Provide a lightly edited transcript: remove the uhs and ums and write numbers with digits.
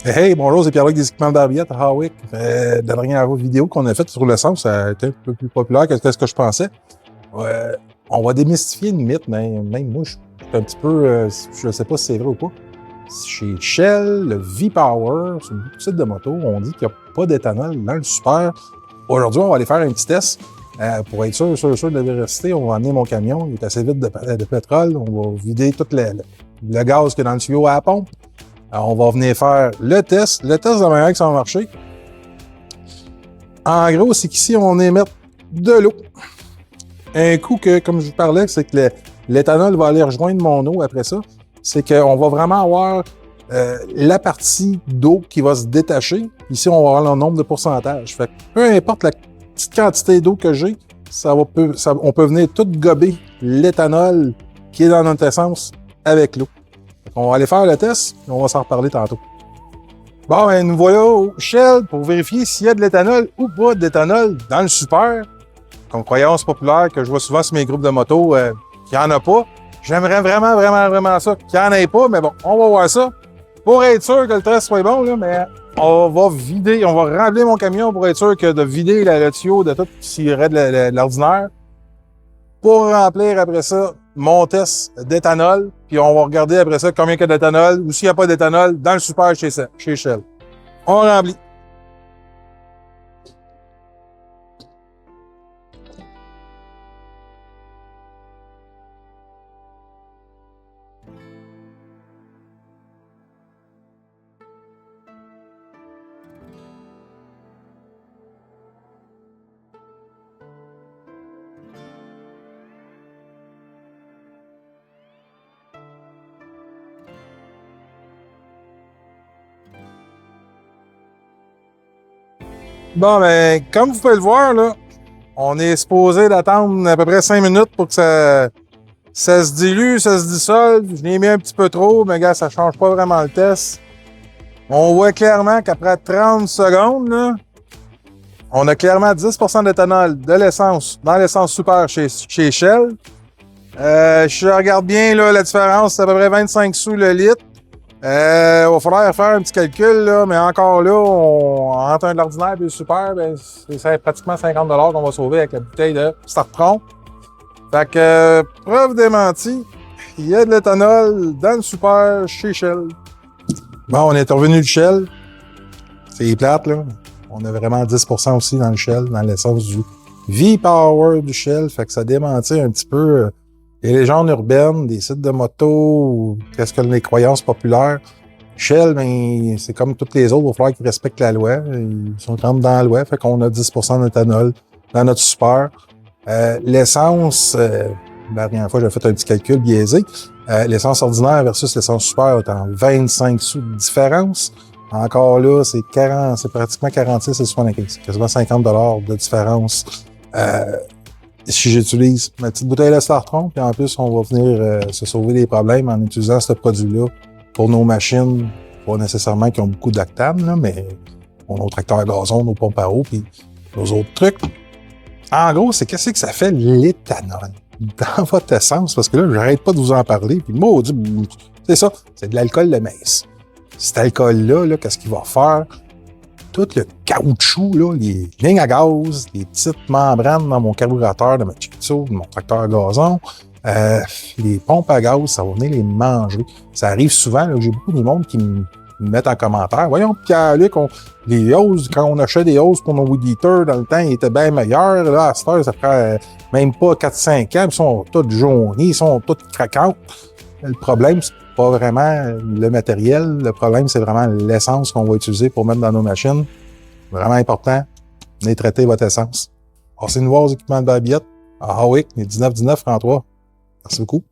Hey, bonjour, c'est Pierre-Luc des équipements de Barbiette à Hawick. La dernière vidéo qu'on a faite sur l'essence, ça a été un peu plus populaire que ce que je pensais. On va démystifier une mythe, mais même moi, je suis un petit peu, je ne sais pas si c'est vrai ou pas. Chez Shell, le V-Power, sur le site de moto, on dit qu'il n'y a pas d'éthanol dans le super. Aujourd'hui, on va aller faire un petit test. Pour être sûr de la véracité, on va amener mon camion. Il est assez vide de pétrole. On va vider tout le gaz qu'il y a dans le tuyau à la pompe. Alors, on va venir faire le test de la manière que ça va marcher. En gros, c'est qu'ici, on émet de l'eau. Un coup que, comme je vous parlais, c'est que l'éthanol va aller rejoindre mon eau après ça. C'est qu'on va vraiment avoir la partie d'eau qui va se détacher. Ici, on va avoir le nombre de pourcentage. Fait que peu importe la petite quantité d'eau que j'ai, on peut venir tout gober l'éthanol qui est dans notre essence avec l'eau. On va aller faire le test et on va s'en reparler tantôt. Bon, ben, nous voilà au Shell pour vérifier s'il y a de l'éthanol ou pas d'éthanol dans le super. Comme croyance populaire que je vois souvent sur mes groupes de moto, qu'il n'y en a pas. J'aimerais vraiment ça qu'il n'y en ait pas, mais bon, on va voir ça. Pour être sûr que le test soit bon, là, mais on va remplir mon camion pour être sûr que de vider le tuyau de tout s'il y aurait de l'ordinaire. Pour remplir après ça mon test d'éthanol, puis on va regarder après ça combien il y a d'éthanol ou s'il n'y a pas d'éthanol dans le super chez Shell. On remplit. Bon, ben, comme vous pouvez le voir, là, on est supposé d'attendre à peu près 5 minutes pour que ça se dilue, ça se dissolve. Je l'ai mis un petit peu trop, mais gars, ça change pas vraiment le test. On voit clairement qu'après 30 secondes, là, on a clairement 10% d'éthanol de l'essence dans l'essence super chez Shell. Je regarde bien là, la différence, c'est à peu près 25 sous le litre. Il va falloir faire un petit calcul, là, mais encore là, entre un de l'ordinaire et le super, ben, c'est pratiquement 50 $ qu'on va sauver avec la bouteille de Startron. Fait que, preuve démentie, il y a de l'éthanol dans le super chez Shell. Bon, on est revenu du Shell. C'est plate, là. On a vraiment 10% aussi dans le Shell, dans l'essence du V-Power du Shell. Fait que ça démentit un petit peu les légendes urbaines, des sites de moto, ou qu'est-ce que les croyances populaires. Shell, ben, c'est comme toutes les autres, il va falloir qu'ils respectent la loi. Ils sont rentrés dans la loi, fait qu'on a 10% d'éthanol dans notre super. L'essence, la dernière fois, j'ai fait un petit calcul biaisé. L'essence ordinaire versus l'essence super est en 25 sous de différence. Encore là, c'est pratiquement 46 et 75. Quasiment 50 $ de différence. Si j'utilise ma petite bouteille de Startron, puis en plus, on va venir se sauver des problèmes en utilisant ce produit-là pour nos machines, pas nécessairement qui ont beaucoup d'octane, là, mais pour nos tracteurs à gazon, nos pompes à eau, puis nos autres trucs. En gros, c'est qu'est-ce que ça fait l'éthanol dans votre essence? Parce que là, j'arrête pas de vous en parler, puis maudit, c'est ça, c'est de l'alcool de maïs. Cet alcool-là, là, qu'est-ce qu'il va faire? Tout le caoutchouc, là, les lignes à gaz, les petites membranes dans mon carburateur de ma Chiquito, de mon tracteur à gazon, les pompes à gaz, ça va venir les manger. Ça arrive souvent, là, j'ai beaucoup de monde qui me mettent en commentaire. Voyons, Pierre-Luc, les hausses, quand on achetait des hausses pour nos weed eaters, dans le temps, ils étaient bien meilleurs. Là, à cette heure, ça fait même pas 4-5 ans, ils sont tous jaunis, ils sont tous craquants. Le problème, c'est pas vraiment le matériel. Le problème, c'est vraiment l'essence qu'on va utiliser pour mettre dans nos machines. Vraiment important, venez traiter votre essence. Passez nous voir aux équipements de Barbiette à Hawick, les 19 19 33. Merci beaucoup.